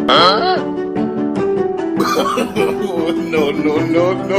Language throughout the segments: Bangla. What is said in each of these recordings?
No, no, no, no.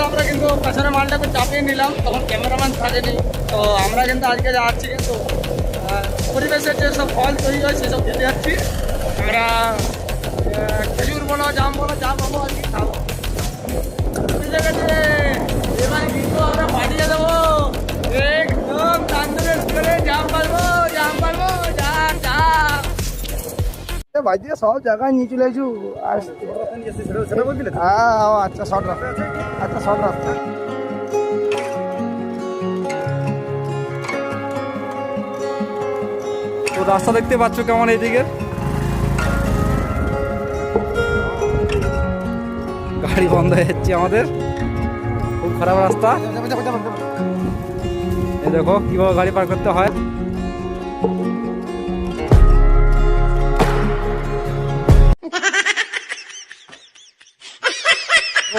আমরা কিন্তু পেছনে মালটাকে চাপিয়ে নিলাম, তখন ক্যামেরাম্যান থাকেনি। তো আমরা কিন্তু আজকে যাচ্ছি কিন্তু পরিবেশের যেসব ফল তৈরি হয় সেসব খেতে যাচ্ছি। আমরা খেজুর বলো, জাম বলো, যা পাবো আর কি খাবো। এবার কিন্তু আমরা পাঠিয়ে দেবো একদম তান্দুরের করে জাম পারবো, জাম পারবো, জাম জাম ভাইজি সব জায়গায় নিয়ে চলে আসু। আচ্ছা শর্ট রাস্তা, আচ্ছা শর্ট রাস্তা। তো রাস্তা দেখতে পাচ্ছ কেমন এইদিকে, গাড়ি বন্ধ হয়ে যাচ্ছে আমাদের, খুব খারাপ রাস্তা। এই দেখো কিভাবে গাড়ি পার করতে হয়।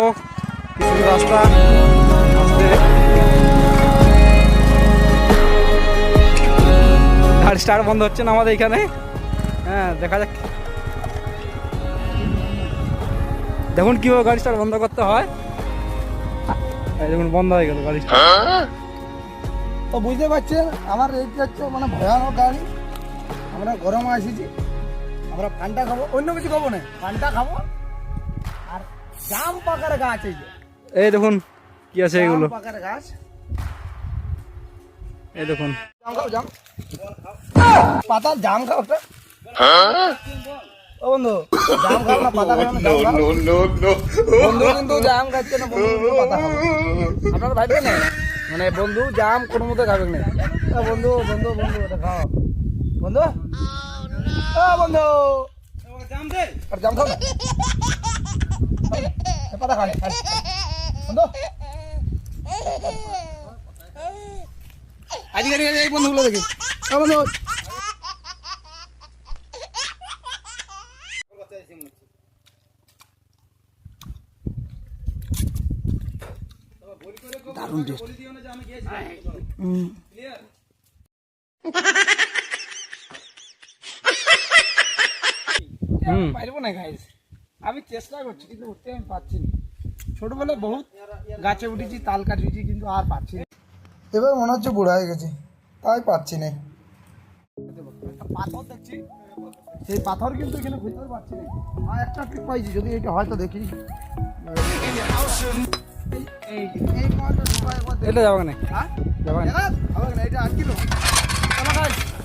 ও কিছু রাস্তা গাড়ি স্টার্ট বন্ধ হচ্ছে না আমাদের এখানে। হ্যাঁ দেখা যাক, দেখুন কিভাবে গাড়ি স্টার্ট বন্ধ করতে হয়। দেখুন বন্ধ হয়ে গেল গাড়ি। তো বুঝতে পারছেন আমার এইটা হচ্ছে মানে ভয়ানক গাড়ি। আমরা গরমে আসিছি, আমরা পান্তা খাবো, অন্য কিছু খাবো না, পান্তা খাবো আর জাম পাকার গাছ। এই যে এই দেখুন কি আছে এগুলো, পাকার গাছ। এই দেখুন জাম খাও, জাম পাতার জাম খাও একটা। ও বন্ধু জাম খাও না পাতা খাও না? No, no, no, no. বন্ধু কিন্তু জাম খাচ্ছে না, বন্ধু কিন্তু পাতা খাবো। আপনারা ভাববেন না মানে বন্ধু জাম কোনো মতো খাবেন না। বন্ধু বন্ধু বন্ধু এটা খাও বন্ধু। ও বন্ধু আর জাম খাও না, পাতা খাও বন্ধু। আজকে এই বন্ধুগুলো দেখি। ও বন্ধু দারুণ টেস্ট। পারবো না গাইস, আমি চেষ্টা করছি কিন্তু উঠতে আমি পারছি না। ছোটবেলায় বহুত গাছে উঠেছি, তাল কাটিয়েছি, কিন্তু আর পাচ্ছি না। এবার মনে হচ্ছে বুড়া হয়ে গেছে, তাই পাচ্ছি না। একটা পাথর দেখছি, সেই পাথর কিন্তু এখানে ভিতরে পাচ্ছি না। আর একটা ট্রিক পাইছি, যদি এটা হয়তো দেখি। এটা যাবো না, হ্যাঁ যাবো না, হবে না, এটা 8 কিলো।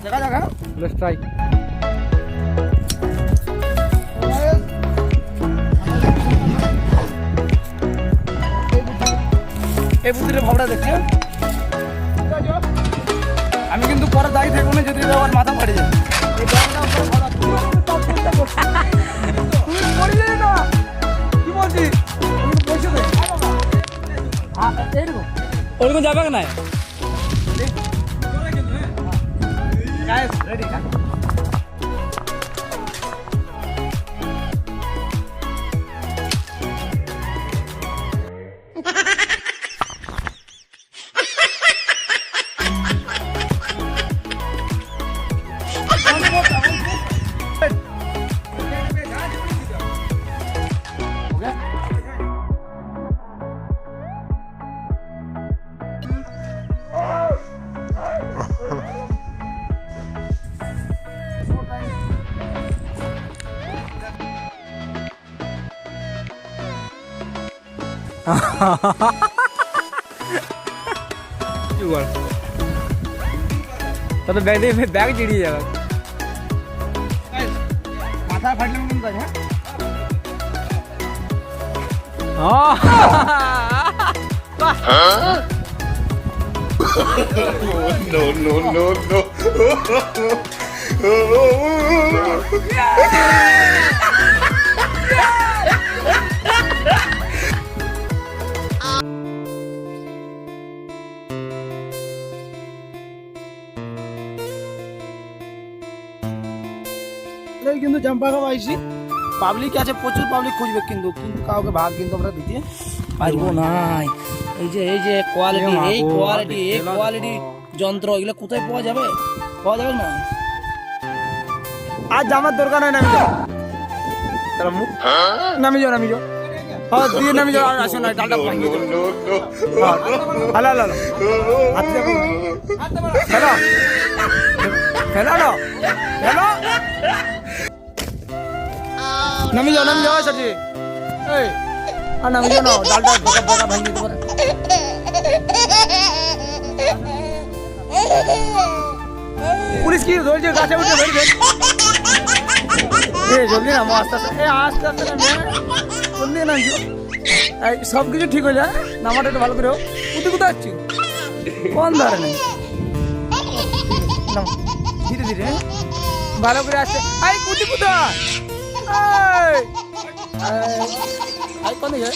দেখা যাক। হ্যাঁ লেটস ট্রাই। এই বুদ্ধির ভাবটা দেখছি আমি, কিন্তু পরে দায়ী থাকবো না যদি আমার মাথা ফাটে যায়। কি বলছিস? ওরকম যাবে না। রেডি তাহলে ব্যাগ দিয়ে ব্যাগ চিড়িয়ে যাবে। মাথা ফাটলে কিন্তু No, no, no, no. এই কিন্তু জাম্পা খাওয়া আইসি পাবলিক আছে প্রচুর পাবলিক খুঁজবে কিন্তু কিন্তু কাউকে ভাগ কিন্তু আমরা দিতে পারবো না এই যে কোয়ালিটি এই কোয়ালিটি যন্ত্র এগুলো কোথায় পাওয়া যাবে না আজ আমার দরকার হয় নামি যাও তাহলে মুখ নামি যাও হ্যাঁ দিয়ে নামি যাও আর আসো না ডালটা ভাঙিয়ে দেবো হ্যালো নামি যাও সাথে এই আর নামি যাও না ডালটা বোকা ভাঙিয়ে দিতে পারে পুলিশ কি ধরছে গাছে উঠে ধরবে জলদি নামো আস্তে আস্তে নামে জলদি নামছো সব কিছু ঠিক হয়ে যায় নামাটা একটু ভালো করে কোথায় আসছি কোন ধারে নেই ধীরে ধীরে ভালো করে আসছে আই কুটি কোথায় আই কোন দিকে